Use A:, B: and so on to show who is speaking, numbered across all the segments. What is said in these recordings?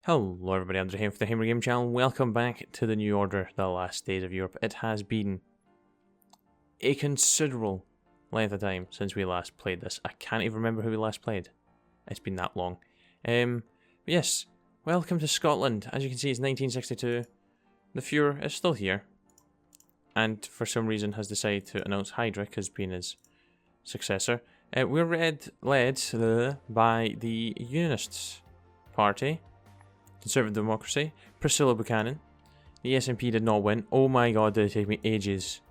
A: Hello everybody, Andrew here for the HMMLR channel. Welcome back to the New Order, the last days of Europe. It has been a considerable length of time since we last played this. I can't even remember who we last played. It's been that long. But yes, welcome to Scotland. As you can see, it's 1962. The Fuhrer is still here. And for some reason has decided to announce Heydrich as being his successor. We're led by the Unionists Party. Conservative Democracy, Priscilla Buchanan. The SNP did not win. Oh my god, did it take me ages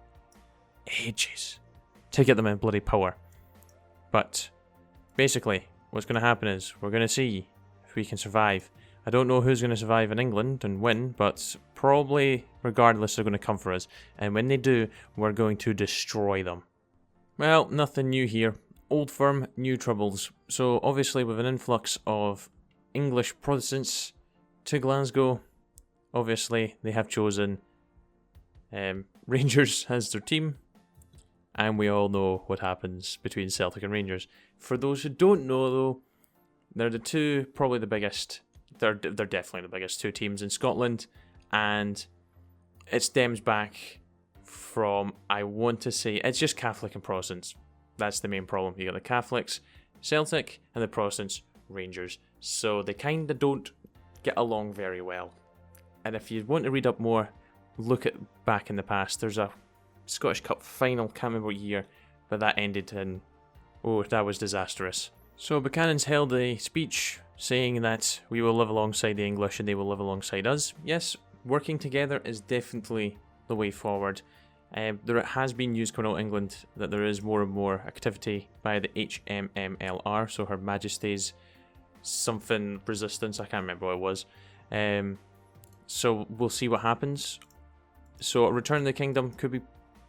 A: to get them in bloody power. But basically, what's going to happen is we're going to see if we can survive. I don't know who's going to survive in England and win, but probably, regardless, they're going to come for us. And when they do, we're going to destroy them. Well, nothing new here. Old firm, new troubles. So obviously with an influx of English Protestants to Glasgow, obviously they have chosen Rangers as their team, and we all know what happens between Celtic and Rangers. For those who don't know though, they're the two, probably the biggest, they're definitely the biggest two teams in Scotland, and it stems back from, I want to say, it's just Catholic and Protestants. That's the main problem. You got the Catholics, Celtic, and the Protestants, Rangers. So they kind of don't get along very well. And if you want to read up more, look at back in the past. There's a Scottish Cup final, can't remember what year, but that ended in, oh, that was disastrous. So Buchanan's held a speech saying that we will live alongside the English and they will live alongside us. Yes, working together is definitely the way forward. There has been news coming out of England that there is more and more activity by the HMMLR, so Her Majesty's something resistance, I can't remember what it was. So we'll see what happens. So a return to the kingdom could be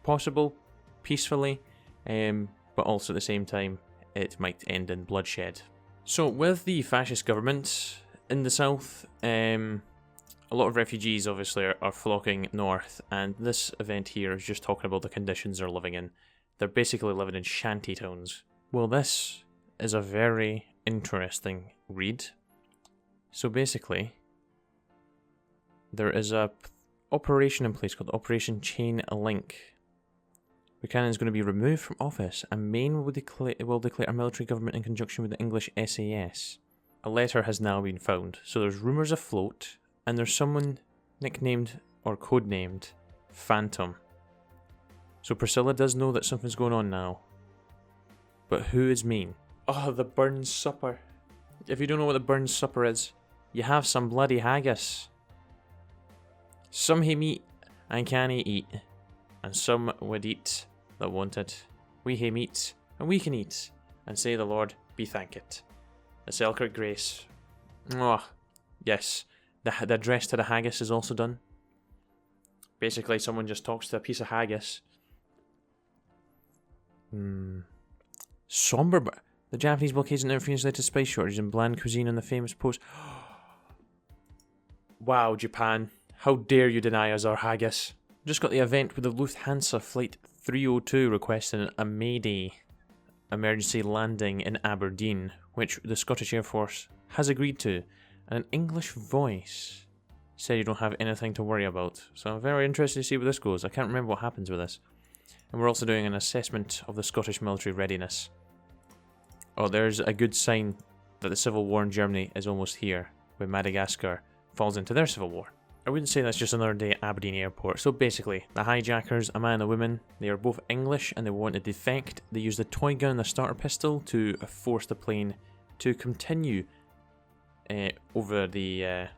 A: possible peacefully, but also at the same time it might end in bloodshed. So with the fascist government in the south, a lot of refugees obviously are flocking north, and this event here is just talking about the conditions they're living in. They're basically living in shanty towns. Well, this is a very interesting read. So basically, there is a operation in place called Operation Chain Link. Buchanan is going to be removed from office, and Maine will declare a military government in conjunction with the English SAS. A letter has now been found, so there's rumours afloat, and there's someone nicknamed or codenamed Phantom. So Priscilla does know that something's going on now. But who is Maine? Oh, the Burns Supper. If you don't know what the Burns Supper is, you have some bloody haggis. Some hae meat and cannae eat, and some would eat that wanted. We hae meat, and we can eat, and say the Lord be thanked. The Selkirk Grace. Oh, yes. The address to the haggis is also done. Basically, someone just talks to a piece of haggis. Somber, but the Japanese blockades and interference led to spice shortages in bland cuisine on the famous post. Wow, Japan. How dare you deny us our haggis? Just got the event with the Lufthansa Flight 302 requesting a Mayday emergency landing in Aberdeen, which the Scottish Air Force has agreed to. And an English voice said you don't have anything to worry about. So I'm very interested to see where this goes. I can't remember what happens with this. And we're also doing an assessment of the Scottish military readiness. Oh, there's a good sign that the civil war in Germany is almost here, when Madagascar falls into their civil war. I wouldn't say that's just another day at Aberdeen Airport. So basically, the hijackers, a man and a woman, they are both English and they want to defect. They used a toy gun and a starter pistol to force the plane to continue over the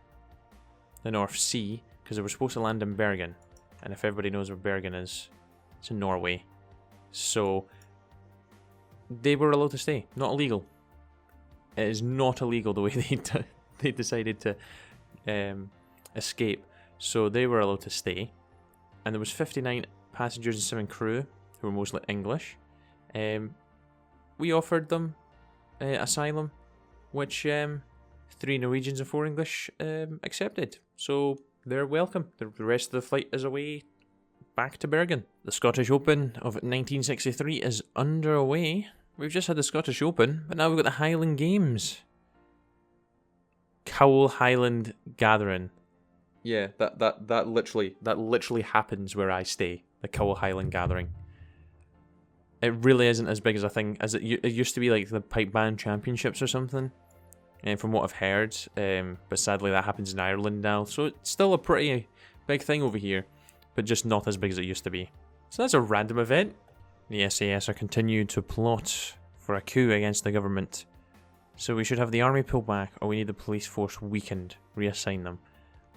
A: North Sea, because they were supposed to land in Bergen. And if everybody knows where Bergen is, it's in Norway. So they were allowed to stay. Not illegal. It is not illegal the way they decided to escape. So they were allowed to stay. And there was 59 passengers and 7 crew, who were mostly English. We offered them asylum, which 3 Norwegians and 4 English accepted. So they're welcome. The rest of the flight is away back to Bergen. The Scottish Open of 1963 is underway. We've just had the Scottish Open, but now we've got the Highland Games. Cowell Highland Gathering. Yeah, that literally happens where I stay. The Cowell Highland Gathering. It really isn't as big as I think. As it used to be like the Pipe Band Championships or something. And from what I've heard, but sadly that happens in Ireland now. So it's still a pretty big thing over here, but just not as big as it used to be. So that's a random event. The SAS are continuing to plot for a coup against the government. So we should have the army pull back, or we need the police force weakened. Reassign them.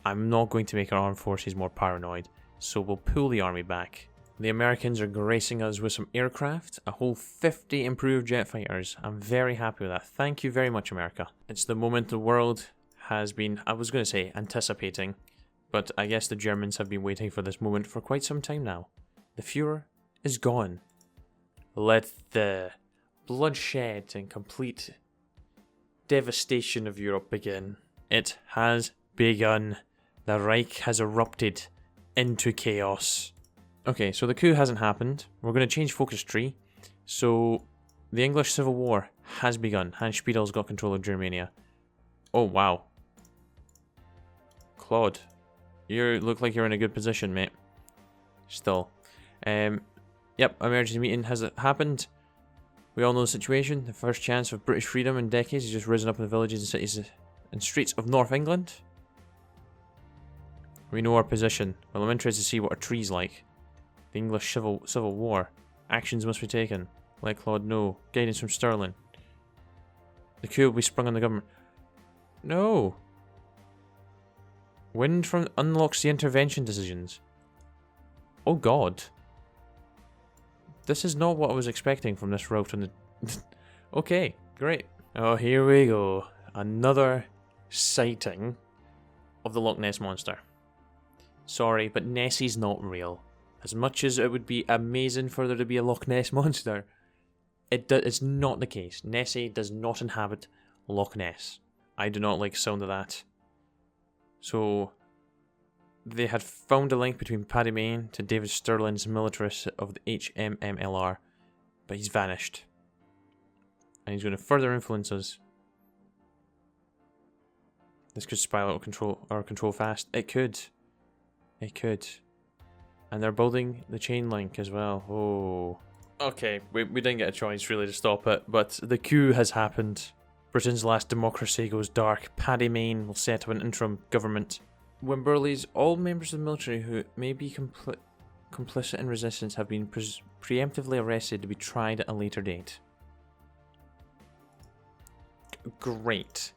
A: I'm not going to make our armed forces more paranoid, so we'll pull the army back. The Americans are gracing us with some aircraft, a whole 50 improved jet fighters. I'm very happy with that. Thank you very much, America. It's the moment the world has been, I was going to say, anticipating, but I guess the Germans have been waiting for this moment for quite some time now. The Führer is gone. Let the bloodshed and complete devastation of Europe begin. It has begun. The Reich has erupted into chaos. Okay, so the coup hasn't happened. We're going to change focus tree. So, the English Civil War has begun. Hans Spiedel's got control of Germania. Oh, wow. Claude, you look like you're in a good position, mate. Still. Yep, emergency meeting has happened. We all know the situation. The first chance of British freedom in decades has just risen up in the villages and cities and streets of North England. We know our position. Well, I'm interested to see what our tree's like. The English Civil War. Actions must be taken. Let Claude know. Guidance from Stirling. The coup will be sprung on the government. No. Wind from unlocks the intervention decisions. Oh God. This is not what I was expecting from this route on the... Okay, great. Oh, here we go. Another sighting of the Loch Ness Monster. Sorry, but Nessie's not real. As much as it would be amazing for there to be a Loch Ness Monster, it's not the case. Nessie does not inhabit Loch Ness. I do not like the sound of that. So, they had found a link between Paddy Mayne to David Stirling's militarist of the HMMLR, but he's vanished. And he's going to further influence us. This could spiral out of control fast. It could. It could. And they're building the chain link as well. Oh. Okay, we didn't get a choice really to stop it, but the coup has happened. Britain's last democracy goes dark. Paddy Mayne will set up an interim government. Wimberley's all members of the military who may be complicit in resistance have been preemptively arrested to be tried at a later date. Great.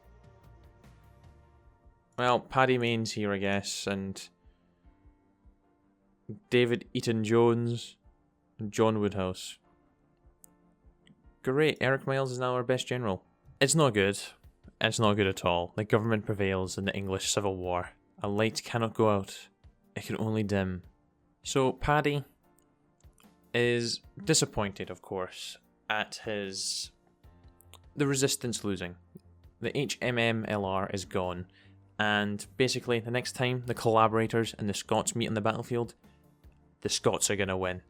A: Well, Paddy Mayne's here, I guess, and David Eaton-Jones and John Woodhouse. Great, Eric Miles is now our best general. It's not good. It's not good at all. The government prevails in the English Civil War. A light cannot go out. It can only dim. So Paddy is disappointed, of course, at the resistance losing. The HMMLR is gone. And basically, the next time the collaborators and the Scots meet on the battlefield, the Scots are going to win.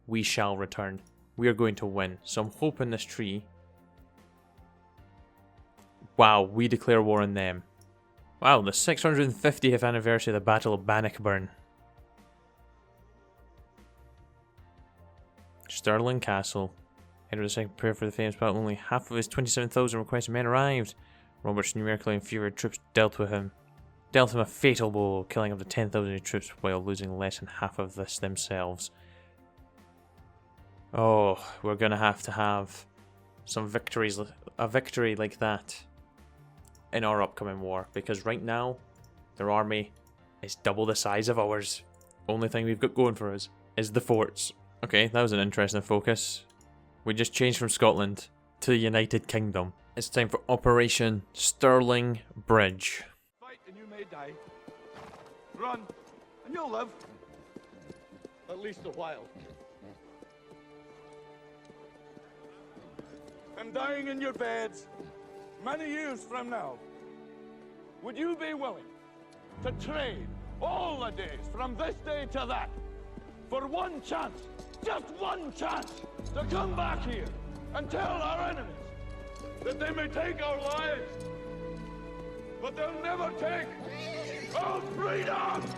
A: We shall return. We are going to win. So I'm hoping this tree... Wow, we declare war on them. Wow, the 650th anniversary of the Battle of Bannockburn. Stirling Castle. Edward II prepared for the famous battle. Only half of his 27,000 requested men arrived. Robert's numerically inferior troops dealt him a fatal blow, killing up to 10,000 troops while losing less than half of this themselves. Oh, we're gonna have some victories, a victory like that in our upcoming war, because right now their army is double the size of ours. Only thing we've got going for us is the forts. Okay, that was an interesting focus. We just changed from Scotland to the United Kingdom. It's time for Operation Stirling Bridge.
B: Fight and you may die. Run and you'll live. At least a while. And dying in your beds many years from now, would you be willing to trade all the days from this day to that for one chance, just one chance, to come back here and tell our enemies that they may take our lives, but they'll never take our freedom!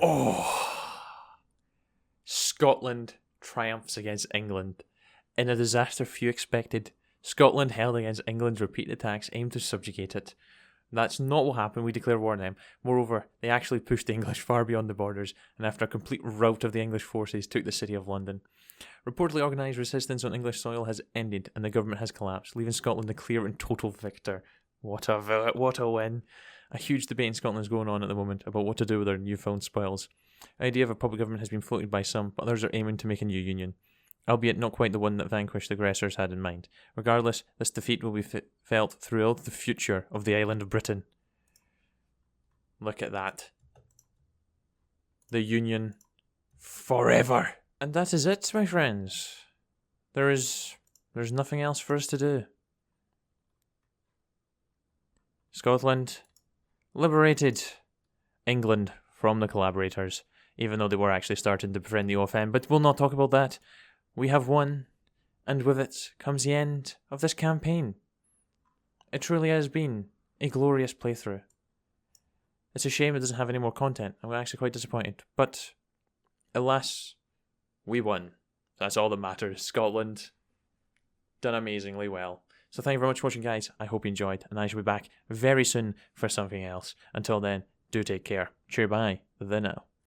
A: Oh! Scotland triumphs against England. In a disaster few expected, Scotland held against England's repeated attacks aimed to subjugate it. That's not what happened. We declared war on them. Moreover, they actually pushed the English far beyond the borders, and after a complete rout of the English forces, took the city of London. Reportedly organised resistance on English soil has ended, and the government has collapsed, leaving Scotland the clear and total victor. What a win. A huge debate in Scotland is going on at the moment about what to do with their newfound spoils. The idea of a public government has been floated by some, but others are aiming to make a new union, albeit not quite the one that vanquished aggressors had in mind. Regardless, this defeat will be felt throughout the future of the island of Britain. Look at that. The Union forever. And that is it, my friends. There's nothing else for us to do. Scotland liberated England from the collaborators, even though they were actually starting to befriend the OFM, but we'll not talk about that. We have won, and with it comes the end of this campaign. It truly has been a glorious playthrough. It's a shame it doesn't have any more content. I'm actually quite disappointed, but alas, we won. That's all that matters. Scotland done amazingly well. So thank you very much for watching, guys. I hope you enjoyed, and I shall be back very soon for something else. Until then, do take care. Cheer bye. The now.